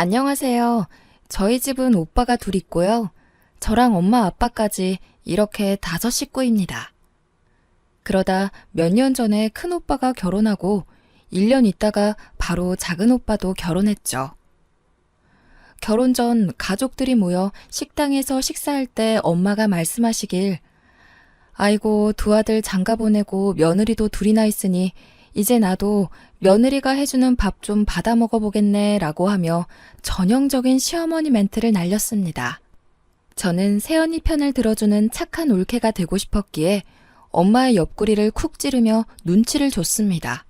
안녕하세요. 저희 집은 오빠가 둘 있고요. 저랑 엄마 아빠까지 이렇게 5식구입니다. 그러다 몇 년 전에 큰 오빠가 결혼하고 1년 있다가 바로 작은 오빠도 결혼했죠. 결혼 전 가족들이 모여 식당에서 식사할 때 엄마가 말씀하시길 아이고 두 아들 장가 보내고 며느리도 둘이나 있으니 이제 나도 며느리가 해주는 밥 좀 받아 먹어보겠네 라고 하며 전형적인 시어머니 멘트를 날렸습니다. 저는 새언니 편을 들어주는 착한 올케가 되고 싶었기에 엄마의 옆구리를 쿡 찌르며 눈치를 줬습니다.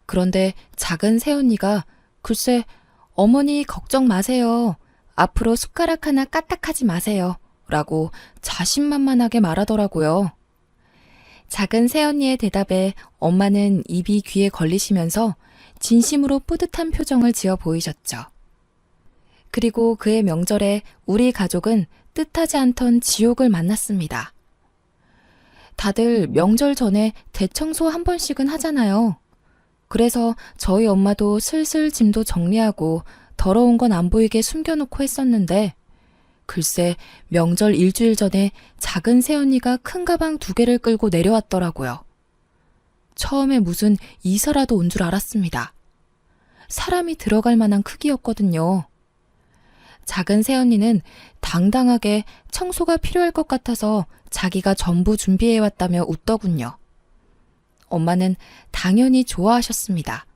그런데 작은 새언니가 글쎄 어머니 걱정 마세요. 앞으로 숟가락 하나 까딱하지 마세요. 라고 자신만만하게 말하더라고요. 작은 새언니의 대답에 엄마는 입이 귀에 걸리시면서 진심으로 뿌듯한 표정을 지어 보이셨죠. 그리고 그의 명절에 우리 가족은 뜻하지 않던 지옥을 만났습니다. 다들 명절 전에 대청소 한 번씩은 하잖아요. 그래서 저희 엄마도 슬슬 짐도 정리하고 더러운 건 안 보이게 숨겨놓고 했었는데 글쎄 명절 일주일 전에 작은 새언니가 큰 가방 2개를 끌고 내려왔더라고요. 처음에 무슨 이사라도 온 줄 알았습니다. 사람이 들어갈 만한 크기였거든요. 작은 새언니는 당당하게 청소가 필요할 것 같아서 자기가 전부 준비해왔다며 웃더군요. 엄마는 당연히 좋아하셨습니다.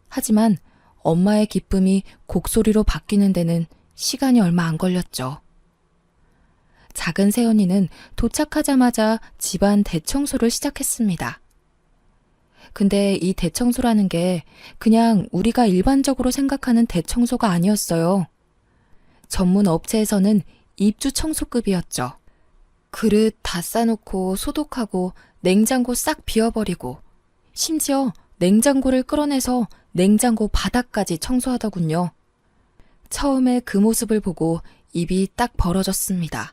하지만 엄마의 기쁨이 곡소리로 바뀌는 데는 시간이 얼마 안 걸렸죠. 작은 새언니는 도착하자마자 집안 대청소를 시작했습니다. 근데 이 대청소라는 게 그냥 우리가 일반적으로 생각하는 대청소가 아니었어요. 전문 업체에서는 입주 청소급이었죠. 그릇 다 싸놓고 소독하고 냉장고 싹 비워버리고 심지어 냉장고를 끌어내서 냉장고 바닥까지 청소하더군요. 처음에 그 모습을 보고 입이 딱 벌어졌습니다.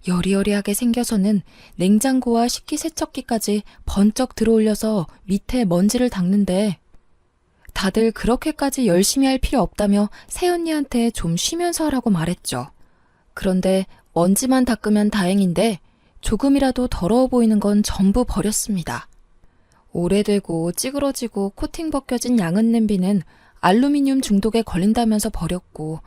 여리여리하게 생겨서는 냉장고와 식기세척기까지 번쩍 들어올려서 밑에 먼지를 닦는데 다들 그렇게까지 열심히 할 필요 없다며 새언니한테 좀 쉬면서 하라고 말했죠. 그런데 먼지만 닦으면 다행인데 조금이라도 더러워 보이는 건 전부 버렸습니다. 오래되고 찌그러지고 코팅 벗겨진 양은 냄비는 알루미늄 중독에 걸린다면서 버렸고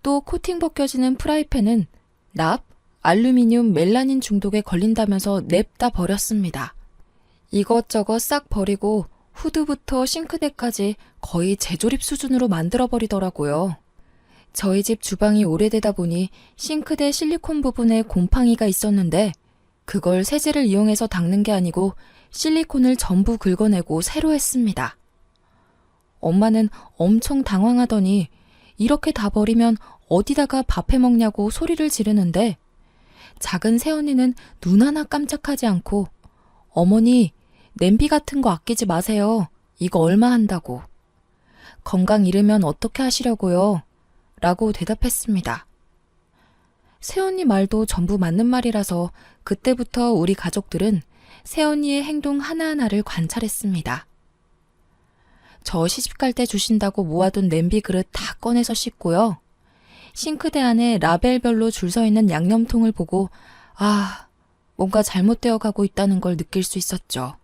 또 코팅 벗겨지는 프라이팬은 납, 알루미늄, 멜라닌 중독에 걸린다면서 냅다 버렸습니다. 이것저것 싹 버리고 후드부터 싱크대까지 거의 재조립 수준으로 만들어버리더라고요. 저희 집 주방이 오래되다 보니 싱크대 실리콘 부분에 곰팡이가 있었는데 그걸 세제를 이용해서 닦는 게 아니고 실리콘을 전부 긁어내고 새로 했습니다. 엄마는 엄청 당황하더니 이렇게 다 버리면 어디다가 밥 해먹냐고 소리를 지르는데 작은 새언니는 눈 하나 깜짝하지 않고 어머니 냄비 같은 거 아끼지 마세요. 이거 얼마 한다고. 건강 잃으면 어떻게 하시려고요? 라고 대답했습니다. 새언니 말도 전부 맞는 말이라서 그때부터 우리 가족들은 새언니의 행동 하나하나를 관찰했습니다. 저 시집갈 때 주신다고 모아둔 냄비 그릇 다 꺼내서 씻고요. 싱크대 안에 라벨별로 줄 서 있는 양념통을 보고 뭔가 잘못되어 가고 있다는 걸 느낄 수 있었죠.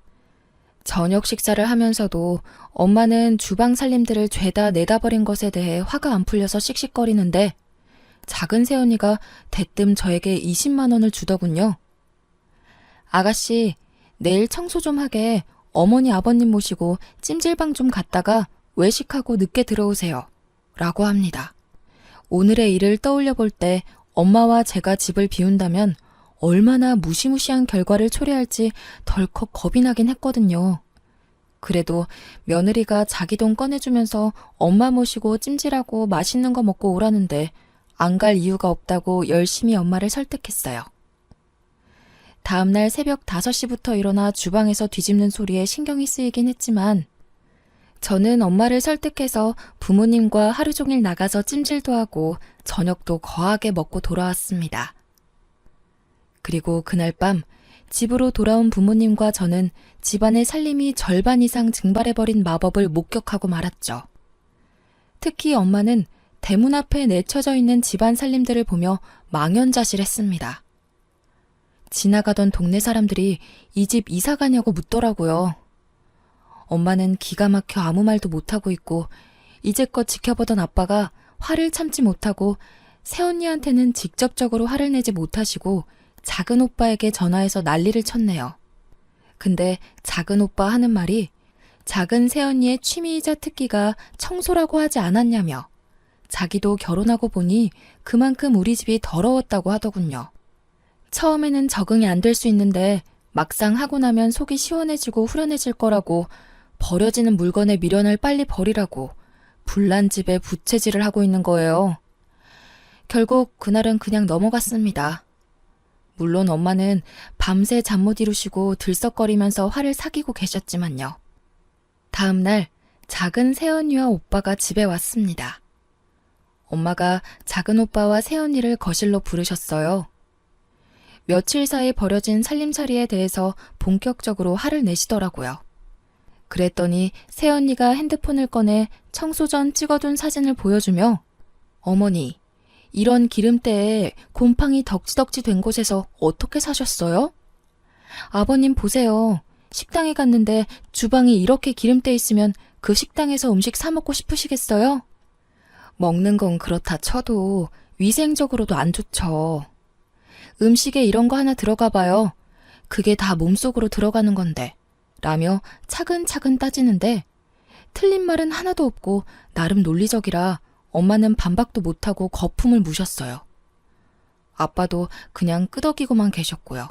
저녁 식사를 하면서도 엄마는 주방 살림들을 죄다 내다버린 것에 대해 화가 안 풀려서 씩씩거리는데 작은 새언니가 대뜸 저에게 20만 원을 주더군요. 아가씨, 내일 청소 좀 하게 어머니 아버님 모시고 찜질방 좀 갔다가 외식하고 늦게 들어오세요. 라고 합니다. 오늘의 일을 떠올려 볼 때 엄마와 제가 집을 비운다면 얼마나 무시무시한 결과를 초래할지 덜컥 겁이 나긴 했거든요. 그래도 며느리가 자기 돈 꺼내주면서 엄마 모시고 찜질하고 맛있는 거 먹고 오라는데 안 갈 이유가 없다고 열심히 엄마를 설득했어요. 다음날 새벽 5시부터 일어나 주방에서 뒤집는 소리에 신경이 쓰이긴 했지만 저는 엄마를 설득해서 부모님과 하루 종일 나가서 찜질도 하고 저녁도 거하게 먹고 돌아왔습니다. 그리고 그날 밤 집으로 돌아온 부모님과 저는 집안의 살림이 절반 이상 증발해버린 마법을 목격하고 말았죠. 특히 엄마는 대문 앞에 내쳐져 있는 집안 살림들을 보며 망연자실했습니다. 지나가던 동네 사람들이 이 집 이사 가냐고 묻더라고요. 엄마는 기가 막혀 아무 말도 못하고 있고 이제껏 지켜보던 아빠가 화를 참지 못하고 새언니한테는 직접적으로 화를 내지 못하시고 작은 오빠에게 전화해서 난리를 쳤네요. 근데 작은 오빠 하는 말이 작은 새언니의 취미이자 특기가 청소라고 하지 않았냐며 자기도 결혼하고 보니 그만큼 우리 집이 더러웠다고 하더군요. 처음에는 적응이 안 될 수 있는데 막상 하고 나면 속이 시원해지고 후련해질 거라고 버려지는 물건의 미련을 빨리 버리라고 불난 집에 부채질을 하고 있는 거예요. 결국 그날은 그냥 넘어갔습니다. 물론 엄마는 밤새 잠 못 이루시고 들썩거리면서 화를 사귀고 계셨지만요. 다음 날 작은 새언니와 오빠가 집에 왔습니다. 엄마가 작은 오빠와 새언니를 거실로 부르셨어요. 며칠 사이 벌어진 살림살이에 대해서 본격적으로 화를 내시더라고요. 그랬더니 새언니가 핸드폰을 꺼내 청소 전 찍어둔 사진을 보여주며 어머니, 이런 기름때에 곰팡이 덕지덕지 된 곳에서 어떻게 사셨어요? 아버님 보세요. 식당에 갔는데 주방이 이렇게 기름때 있으면 그 식당에서 음식 사 먹고 싶으시겠어요? 먹는 건 그렇다 쳐도 위생적으로도 안 좋죠. 음식에 이런 거 하나 들어가 봐요. 그게 다 몸속으로 들어가는 건데. 라며 차근차근 따지는데 틀린 말은 하나도 없고 나름 논리적이라 엄마는 반박도 못하고 거품을 무셨어요. 아빠도 그냥 끄덕이고만 계셨고요.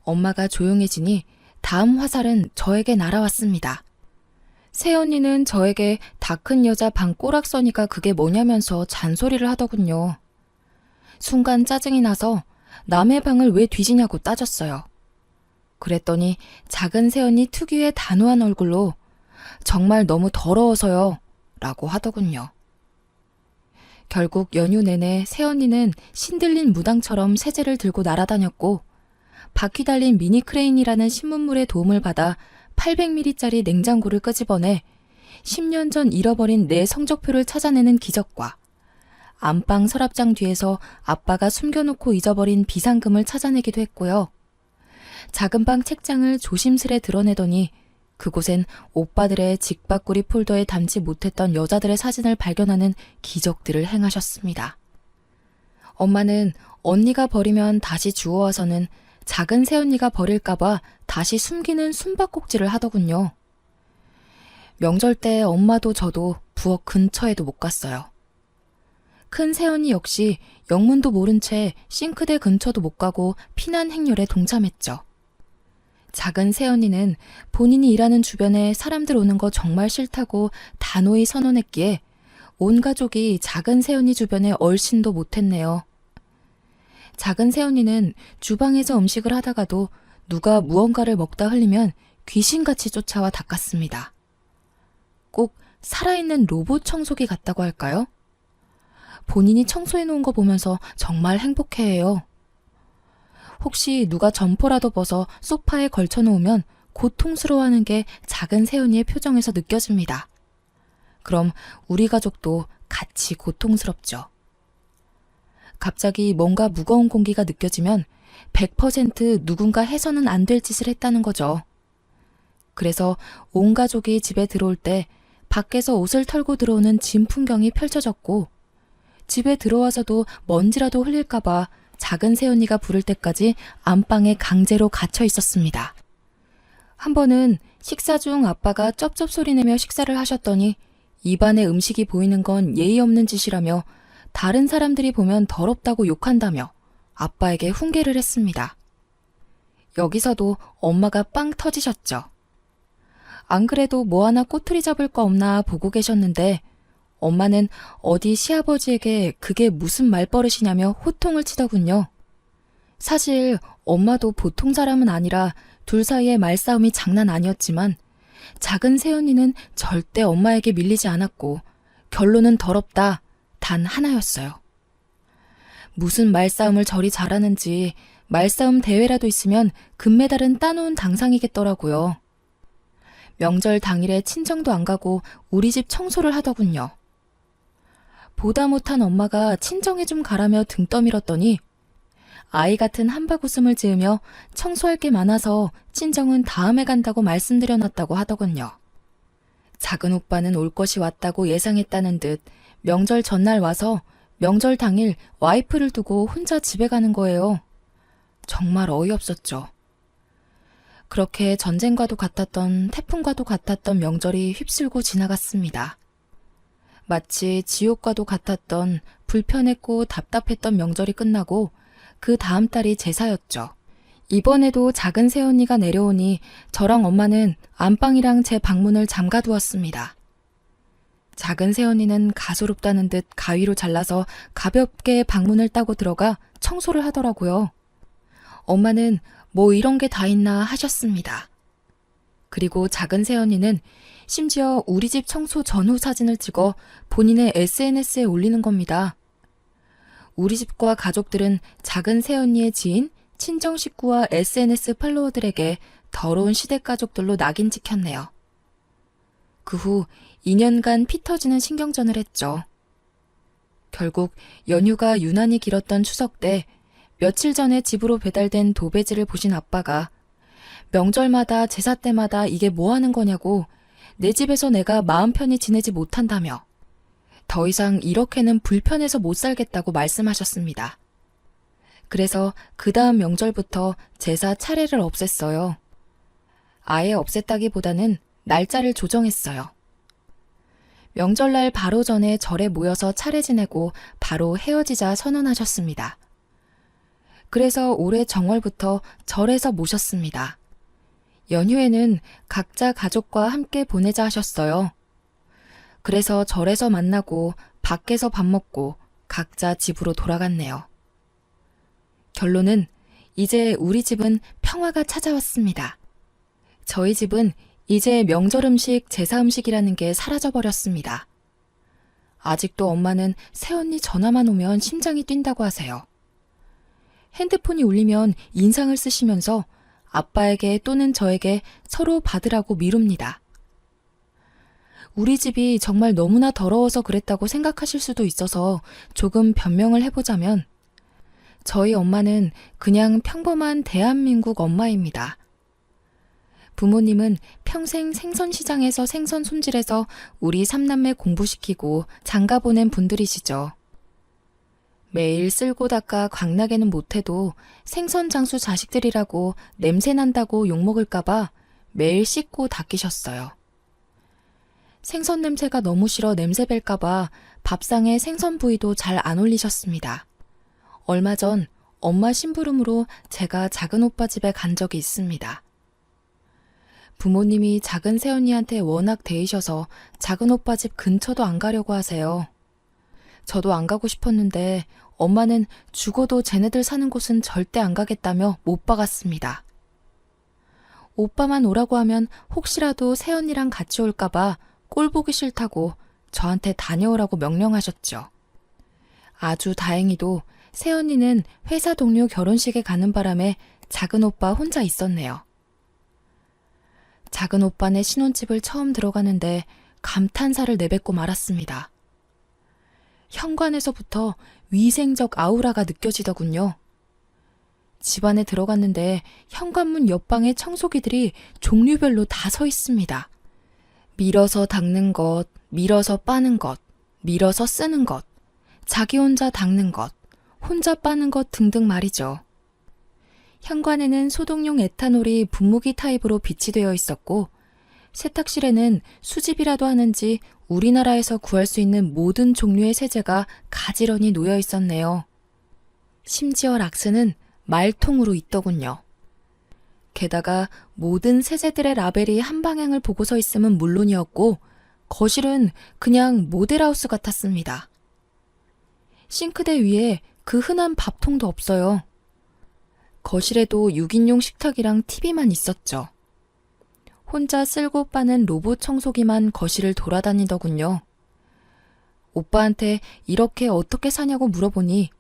엄마가 조용해지니 다음 화살은 저에게 날아왔습니다. 새언니는 저에게 다 큰 여자 방 꼬락서니까 그게 뭐냐면서 잔소리를 하더군요. 순간 짜증이 나서 남의 방을 왜 뒤지냐고 따졌어요. 그랬더니 작은 새언니 특유의 단호한 얼굴로 정말 너무 더러워서요 라고 하더군요. 결국 연휴 내내 새언니는 신들린 무당처럼 세제를 들고 날아다녔고 바퀴 달린 미니 크레인이라는 신문물의 도움을 받아 800ml짜리 냉장고를 끄집어내 10년 전 잃어버린 내 성적표를 찾아내는 기적과 안방 서랍장 뒤에서 아빠가 숨겨놓고 잊어버린 비상금을 찾아내기도 했고요. 작은 방 책장을 조심스레 드러내더니 그곳엔 오빠들의 직바꾸리 폴더에 담지 못했던 여자들의 사진을 발견하는 기적들을 행하셨습니다. 엄마는 언니가 버리면 다시 주워와서는 작은 새언니가 버릴까봐 다시 숨기는 숨바꼭질을 하더군요. 명절 때 엄마도 저도 부엌 근처에도 못 갔어요. 큰 새언니 역시 영문도 모른 채 싱크대 근처도 못 가고 피난 행렬에 동참했죠. 작은 새언니는 본인이 일하는 주변에 사람들 오는 거 정말 싫다고 단호히 선언했기에 온 가족이 작은 새언니 주변에 얼씬도 못했네요. 작은 새언니는 주방에서 음식을 하다가도 누가 무언가를 먹다 흘리면 귀신같이 쫓아와 닦았습니다. 꼭 살아있는 로봇 청소기 같다고 할까요? 본인이 청소해놓은 거 보면서 정말 행복해해요. 혹시 누가 점퍼라도 벗어 소파에 걸쳐놓으면 고통스러워하는 게 작은 새언니의 표정에서 느껴집니다. 그럼 우리 가족도 같이 고통스럽죠. 갑자기 뭔가 무거운 공기가 느껴지면 100% 누군가 해서는 안 될 짓을 했다는 거죠. 그래서 온 가족이 집에 들어올 때 밖에서 옷을 털고 들어오는 진 풍경이 펼쳐졌고 집에 들어와서도 먼지라도 흘릴까봐 작은 새언니가 부를 때까지 안방에 강제로 갇혀 있었습니다. 한 번은 식사 중 아빠가 쩝쩝 소리 내며 식사를 하셨더니 입안에 음식이 보이는 건 예의 없는 짓이라며 다른 사람들이 보면 더럽다고 욕한다며 아빠에게 훈계를 했습니다. 여기서도 엄마가 빵 터지셨죠. 안 그래도 뭐 하나 꼬투리 잡을 거 없나 보고 계셨는데 엄마는 어디 시아버지에게 그게 무슨 말버릇이냐며 호통을 치더군요. 사실 엄마도 보통 사람은 아니라 둘 사이의 말싸움이 장난 아니었지만 작은 새언니는 절대 엄마에게 밀리지 않았고 결론은 더럽다 단 하나였어요. 무슨 말싸움을 저리 잘하는지 말싸움 대회라도 있으면 금메달은 따놓은 당상이겠더라고요. 명절 당일에 친정도 안 가고 우리 집 청소를 하더군요. 보다 못한 엄마가 친정에 좀 가라며 등 떠밀었더니 아이 같은 한바구음을 지으며 청소할 게 많아서 친정은 다음에 간다고 말씀드려놨다고 하더군요. 작은 오빠는 올 것이 왔다고 예상했다는 듯 명절 전날 와서 명절 당일 와이프를 두고 혼자 집에 가는 거예요. 정말 어이없었죠. 그렇게 전쟁과도 같았던 태풍과도 같았던 명절이 휩쓸고 지나갔습니다. 마치 지옥과도 같았던 불편했고 답답했던 명절이 끝나고 그 다음 달이 제사였죠. 이번에도 작은 새언니가 내려오니 저랑 엄마는 안방이랑 제 방문을 잠가두었습니다. 작은 새언니는 가소롭다는 듯 가위로 잘라서 가볍게 방문을 따고 들어가 청소를 하더라고요. 엄마는 뭐 이런 게 다 있나 하셨습니다. 그리고 작은 새언니는 심지어 우리 집 청소 전후 사진을 찍어 본인의 SNS에 올리는 겁니다. 우리 집과 가족들은 작은 새언니의 지인, 친정 식구와 SNS 팔로워들에게 더러운 시댁가족들로 낙인 찍혔네요. 그 후 2년간 피 터지는 신경전을 했죠. 결국 연휴가 유난히 길었던 추석 때 며칠 전에 집으로 배달된 도배지를 보신 아빠가 명절마다 제사 때마다 이게 뭐 하는 거냐고 내 집에서 내가 마음 편히 지내지 못한다며 더 이상 이렇게는 불편해서 못 살겠다고 말씀하셨습니다. 그래서 그 다음 명절부터 제사 차례를 없앴어요. 아예 없앴다기보다는 날짜를 조정했어요. 명절날 바로 전에 절에 모여서 차례 지내고 바로 헤어지자 선언하셨습니다. 그래서 올해 정월부터 절에서 모셨습니다. 연휴에는 각자 가족과 함께 보내자 하셨어요. 그래서 절에서 만나고 밖에서 밥 먹고 각자 집으로 돌아갔네요. 결론은 이제 우리 집은 평화가 찾아왔습니다. 저희 집은 이제 명절 음식, 제사 음식이라는 게 사라져버렸습니다. 아직도 엄마는 새언니 전화만 오면 심장이 뛴다고 하세요. 핸드폰이 울리면 인상을 쓰시면서 아빠에게 또는 저에게 서로 받으라고 미룹니다. 우리 집이 정말 너무나 더러워서 그랬다고 생각하실 수도 있어서 조금 변명을 해보자면 저희 엄마는 그냥 평범한 대한민국 엄마입니다. 부모님은 평생 생선시장에서 생선 손질해서 우리 삼남매 공부시키고 장가 보낸 분들이시죠. 매일 쓸고 닦아 광나게는 못해도 생선 장수 자식들이라고 냄새난다고 욕먹을까봐 매일 씻고 닦이셨어요. 생선 냄새가 너무 싫어 냄새 뺄까봐 밥상에 생선 부위도 잘 안 올리셨습니다. 얼마 전 엄마 심부름으로 제가 작은 오빠 집에 간 적이 있습니다. 부모님이 작은 새언니한테 워낙 대이셔서 작은 오빠 집 근처도 안 가려고 하세요. 저도 안 가고 싶었는데 엄마는 죽어도 쟤네들 사는 곳은 절대 안 가겠다며 못 박았습니다. 오빠만 오라고 하면 혹시라도 새언니랑 같이 올까봐 꼴 보기 싫다고 저한테 다녀오라고 명령하셨죠. 아주 다행히도 새언니는 회사 동료 결혼식에 가는 바람에 작은 오빠 혼자 있었네요. 작은 오빠네 신혼집을 처음 들어가는데 감탄사를 내뱉고 말았습니다. 현관에서부터 위생적 아우라가 느껴지더군요. 집 안에 들어갔는데 현관문 옆방에 청소기들이 종류별로 다 서 있습니다. 밀어서 닦는 것, 밀어서 빠는 것, 밀어서 쓰는 것, 자기 혼자 닦는 것, 혼자 빠는 것 등등 말이죠. 현관에는 소독용 에탄올이 분무기 타입으로 비치되어 있었고 세탁실에는 수집이라도 하는지 우리나라에서 구할 수 있는 모든 종류의 세제가 가지런히 놓여 있었네요. 심지어 락스는 말통으로 있더군요. 게다가 모든 세제들의 라벨이 한 방향을 보고 서 있음은 물론이었고 거실은 그냥 모델하우스 같았습니다. 싱크대 위에 그 흔한 밥통도 없어요. 거실에도 6인용 식탁이랑 TV만 있었죠. 혼자 쓸고 빠는 로봇 청소기만 거실을 돌아다니더군요. 오빠한테 이렇게 어떻게 사냐고 물어보니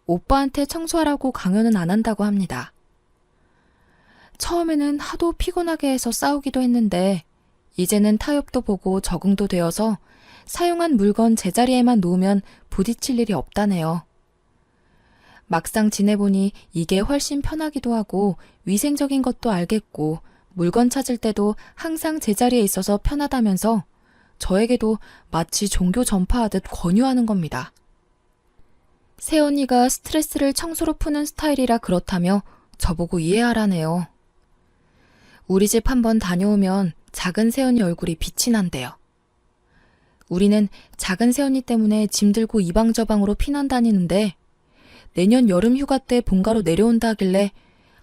오빠한테 청소하라고 강요는 안 한다고 합니다. 처음에는 하도 피곤하게 해서 싸우기도 했는데 이제는 타협도 보고 적응도 되어서 사용한 물건 제자리에만 놓으면 부딪힐 일이 없다네요. 막상 지내보니 이게 훨씬 편하기도 하고 위생적인 것도 알겠고 물건 찾을 때도 항상 제자리에 있어서 편하다면서 저에게도 마치 종교 전파하듯 권유하는 겁니다. 새언니가 스트레스를 청소로 푸는 스타일이라 그렇다며 저보고 이해하라네요. 우리 집 한번 다녀오면 작은 새언니 얼굴이 빛이 난대요. 우리는 작은 새언니 때문에 짐 들고 이방저방으로 피난 다니는데 내년 여름 휴가 때 본가로 내려온다 하길래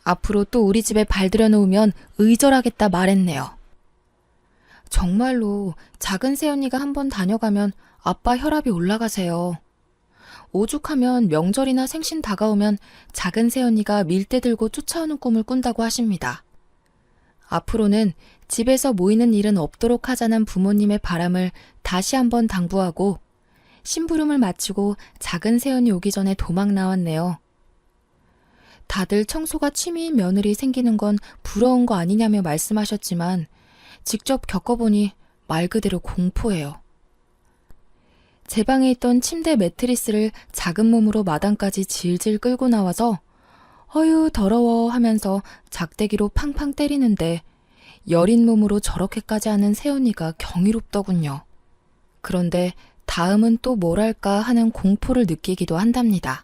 앞으로 또 우리 집에 발 들여놓으면 의절하겠다 말했네요. 정말로 작은 새언니가 한번 다녀가면 아빠 혈압이 올라가세요. 오죽하면 명절이나 생신 다가오면 작은 새언니가 밀대 들고 쫓아오는 꿈을 꾼다고 하십니다. 앞으로는 집에서 모이는 일은 없도록 하자는 부모님의 바람을 다시 한번 당부하고 심부름을 마치고 작은 새언니 오기 전에 도망 나왔네요. 다들 청소가 취미인 며느리 생기는 건 부러운 거 아니냐며 말씀하셨지만 직접 겪어보니 말 그대로 공포예요. 제 방에 있던 침대 매트리스를 작은 몸으로 마당까지 질질 끌고 나와서 어휴 더러워 하면서 작대기로 팡팡 때리는데 여린 몸으로 저렇게까지 하는 새언니가 경이롭더군요. 그런데 다음은 또 뭘 할까 하는 공포를 느끼기도 한답니다.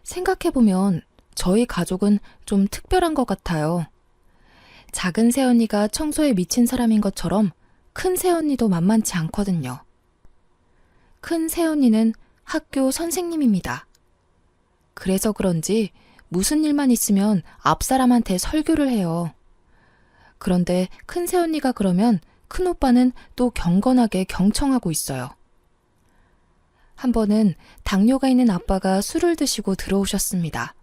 생각해보면 저희 가족은 좀 특별한 것 같아요. 작은 새언니가 청소에 미친 사람인 것처럼 큰 새언니도 만만치 않거든요. 큰 새언니는 학교 선생님입니다. 그래서 그런지 무슨 일만 있으면 앞사람한테 설교를 해요. 그런데 큰 새언니가 그러면 큰오빠는 또 경건하게 경청하고 있어요. 한 번은 당뇨가 있는 아빠가 술을 드시고 들어오셨습니다.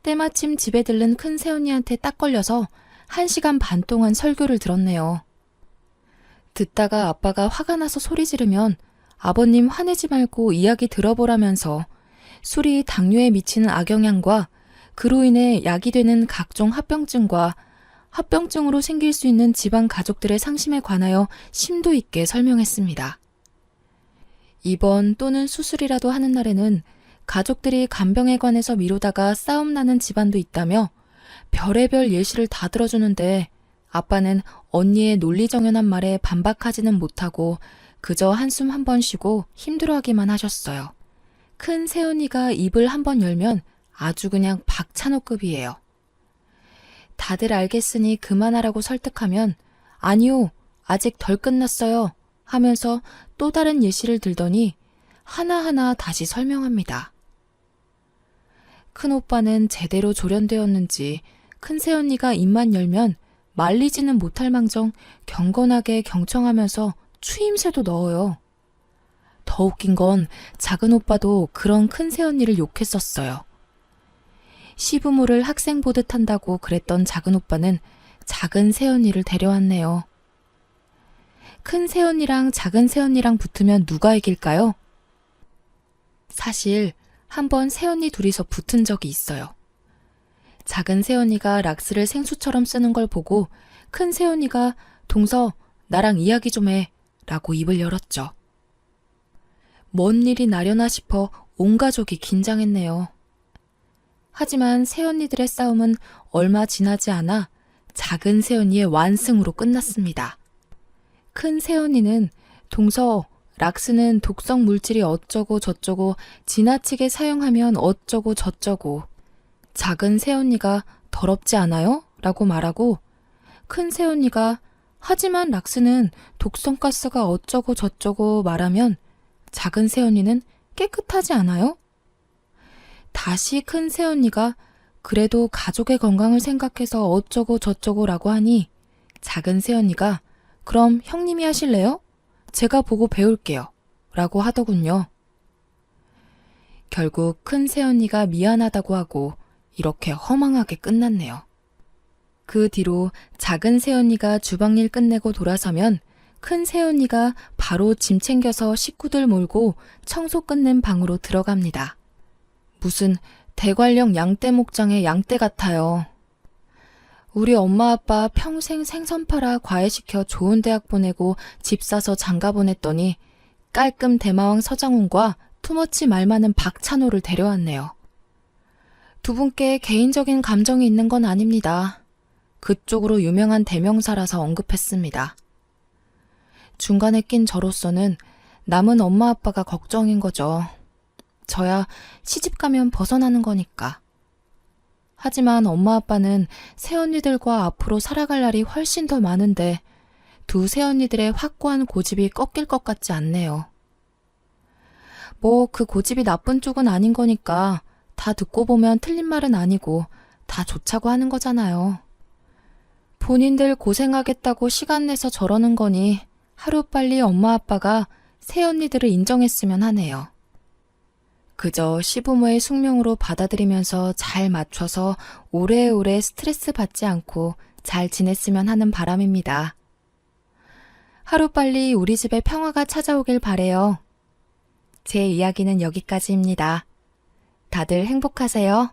때마침 집에 들른 큰 새언니한테 딱 걸려서 1시간 반 동안 설교를 들었네요. 듣다가 아빠가 화가 나서 소리 지르면 아버님 화내지 말고 이야기 들어보라면서 술이 당뇨에 미치는 악영향과 그로 인해 약이 되는 각종 합병증과 합병증으로 생길 수 있는 집안 가족들의 상심에 관하여 심도 있게 설명했습니다. 입원 또는 수술이라도 하는 날에는 가족들이 간병에 관해서 미루다가 싸움 나는 집안도 있다며 별의별 예시를 다 들어주는데 아빠는 언니의 논리정연한 말에 반박하지는 못하고 그저 한숨 한 번 쉬고 힘들어하기만 하셨어요. 큰 새언니가 입을 한 번 열면 아주 그냥 박찬호급이에요. 다들 알겠으니 그만하라고 설득하면 아니요, 아직 덜 끝났어요 하면서 또 다른 예시를 들더니 하나하나 다시 설명합니다. 큰오빠는 제대로 조련되었는지 큰 새언니가 입만 열면 말리지는 못할 망정 경건하게 경청하면서 추임새도 넣어요. 더 웃긴 건 작은 오빠도 그런 큰 새언니를 욕했었어요. 시부모를 학생 보듯 한다고 그랬던 작은 오빠는 작은 새언니를 데려왔네요. 큰 새언니랑 작은 새언니랑 붙으면 누가 이길까요? 사실 한번 새언니 둘이서 붙은 적이 있어요. 작은 새언니가 락스를 생수처럼 쓰는 걸 보고 큰 새언니가 동서 나랑 이야기 좀 해 라고 입을 열었죠. 뭔 일이 나려나 싶어 온 가족이 긴장했네요. 하지만 새언니들의 싸움은 얼마 지나지 않아 작은 새언니의 완승으로 끝났습니다. 큰 새언니는 동서, 락스는 독성 물질이 어쩌고 저쩌고 지나치게 사용하면 어쩌고 저쩌고 작은 새언니가 더럽지 않아요? 라고 말하고 큰 새언니가 하지만 락스는 독성가스가 어쩌고 저쩌고 말하면 작은 새언니는 깨끗하지 않아요? 다시 큰 새언니가 그래도 가족의 건강을 생각해서 어쩌고 저쩌고 라고 하니 작은 새언니가 그럼 형님이 하실래요? 제가 보고 배울게요 라고 하더군요. 결국 큰 새언니가 미안하다고 하고 이렇게 허망하게 끝났네요. 그 뒤로 작은 새언니가 주방일 끝내고 돌아서면 큰 새언니가 바로 짐 챙겨서 식구들 몰고 청소 끝낸 방으로 들어갑니다. 무슨 대관령 양떼 목장의 양떼 같아요. 우리 엄마 아빠 평생 생선 팔아 과외시켜 좋은 대학 보내고 집 사서 장가 보냈더니 깔끔 대마왕 서장훈과 투머치 말 많은 박찬호를 데려왔네요. 두 분께 개인적인 감정이 있는 건 아닙니다. 그쪽으로 유명한 대명사라서 언급했습니다. 중간에 낀 저로서는 남은 엄마 아빠가 걱정인 거죠. 저야 시집 가면 벗어나는 거니까. 하지만 엄마 아빠는 새언니들과 앞으로 살아갈 날이 훨씬 더 많은데 두 새언니들의 확고한 고집이 꺾일 것 같지 않네요. 뭐 그 고집이 나쁜 쪽은 아닌 거니까 다 듣고 보면 틀린 말은 아니고 다 좋자고 하는 거잖아요. 본인들 고생하겠다고 시간 내서 저러는 거니 하루빨리 엄마 아빠가 새언니들을 인정했으면 하네요. 그저 시부모의 숙명으로 받아들이면서 잘 맞춰서 오래오래 스트레스 받지 않고 잘 지냈으면 하는 바람입니다. 하루빨리 우리 집에 평화가 찾아오길 바래요. 제 이야기는 여기까지입니다. 다들 행복하세요.